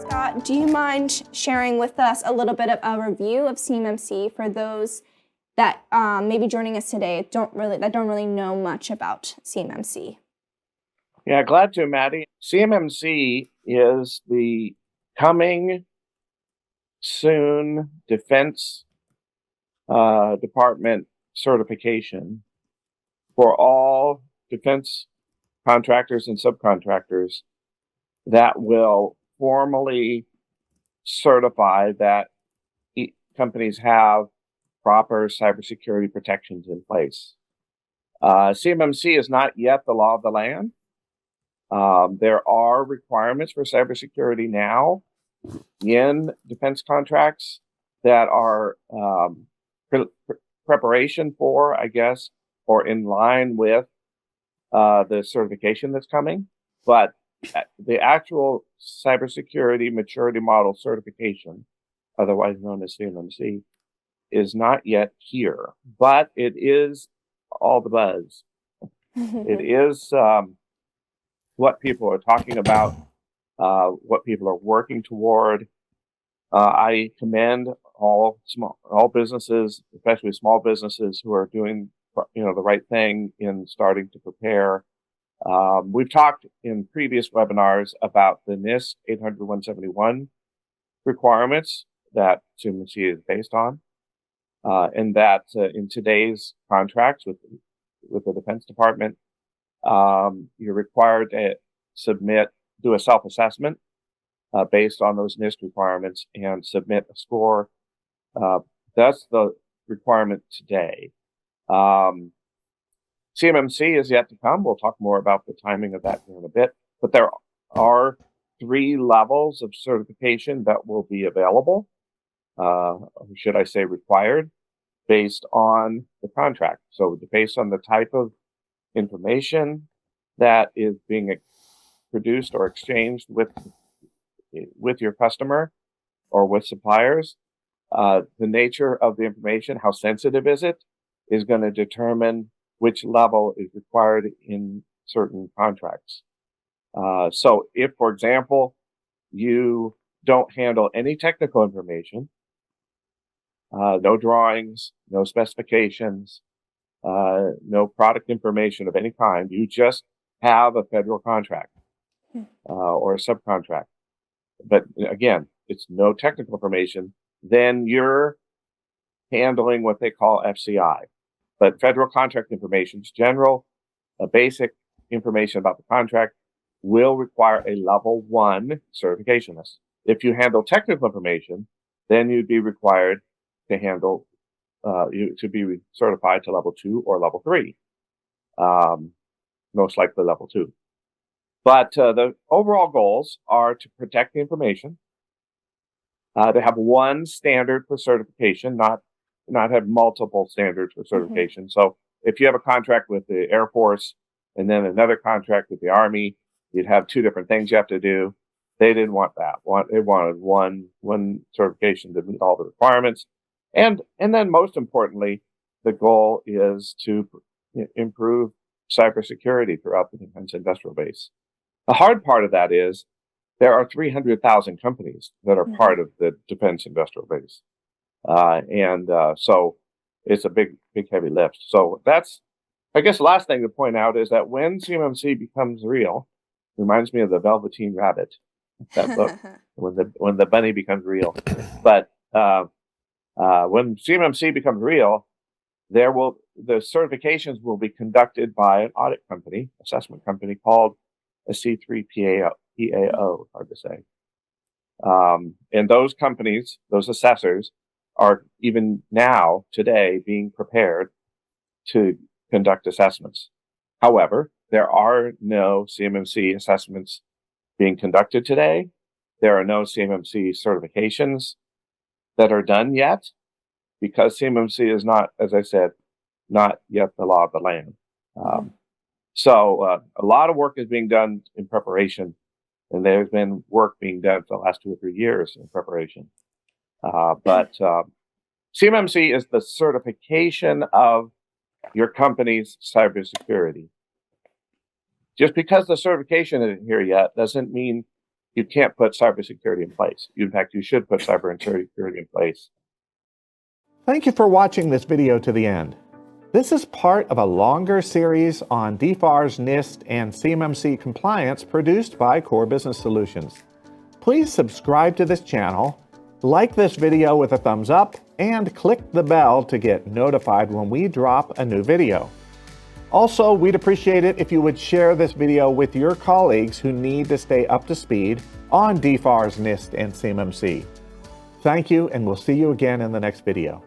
Scott, do you mind sharing with us a little bit of a review of CMMC for those that may be joining us today that don't really know much about CMMC? Yeah, glad to, Maddie. CMMC is the coming soon Defense Department certification for all defense contractors and subcontractors that will formally certify that companies have proper cybersecurity protections in place. CMMC is not yet the law of the land. There are requirements for cybersecurity now in defense contracts that are preparation for, I guess, or in line with the certification that's coming. But the actual cybersecurity maturity model certification, otherwise known as CMMC, is not yet here, but it is all the buzz. It is what people are talking about, what people are working toward. I commend all businesses, especially small businesses, who are doing the right thing in starting to prepare. We've talked in previous webinars about the NIST 800-171 requirements that CMMC is based on, and that in today's contracts with the Defense Department, you're required to do a self-assessment based on those NIST requirements and submit a score. That's the requirement today. CMMC is yet to come. We'll talk more about the timing of that in a bit, but there are 3 levels of certification that will be available, should I say required, based on the contract. So based on the type of information that is being produced or exchanged with your customer or with suppliers, the nature of the information, how sensitive is going to determine which level is required in certain contracts. So if, for example, you don't handle any technical information, no drawings, no specifications, no product information of any kind, you just have a federal contract or a subcontract. But again, it's no technical information, then you're handling what they call FCI. But federal contract information is general, basic information about the contract will require a level 1 certification. If you handle technical information, then you'd be required to handle to be certified to level 2 or level 3, most likely level 2. But the overall goals are to protect the information, to have one standard for certification, not have multiple standards for certification. Mm-hmm. So if you have a contract with the Air Force and then another contract with the Army, you'd have 2 different things you have to do. They didn't want that. They wanted one certification to meet all the requirements. And then most importantly, the goal is to improve cybersecurity throughout the defense industrial base. The hard part of that is there are 300,000 companies that are part of the defense industrial base. So it's a big, heavy lift. So that's, I guess, the last thing to point out is that when CMMC becomes real, reminds me of the Velveteen Rabbit, that book, when the bunny becomes real. But when CMMC becomes real, the certifications will be conducted by an audit company, assessment company called a C3 PAO, hard to say. And those companies, those assessors, are even now, today, being prepared to conduct assessments. However, there are no CMMC assessments being conducted today. There are no CMMC certifications that are done yet, because CMMC is not, as I said, not yet the law of the land. So a lot of work is being done in preparation, and there's been work being done for the last 2 or 3 years in preparation. But CMMC is the certification of your company's cybersecurity. Just because the certification isn't here yet doesn't mean you can't put cybersecurity in place. In fact, you should put cybersecurity in place. Thank you for watching this video to the end. This is part of a longer series on DFARS, NIST, and CMMC compliance produced by Core Business Solutions. Please subscribe to this channel, like this video with a thumbs up, and click the bell to get notified when we drop a new video. Also, we'd appreciate it if you would share this video with your colleagues who need to stay up to speed on DFARS, NIST, and CMMC. Thank you, and we'll see you again in the next video.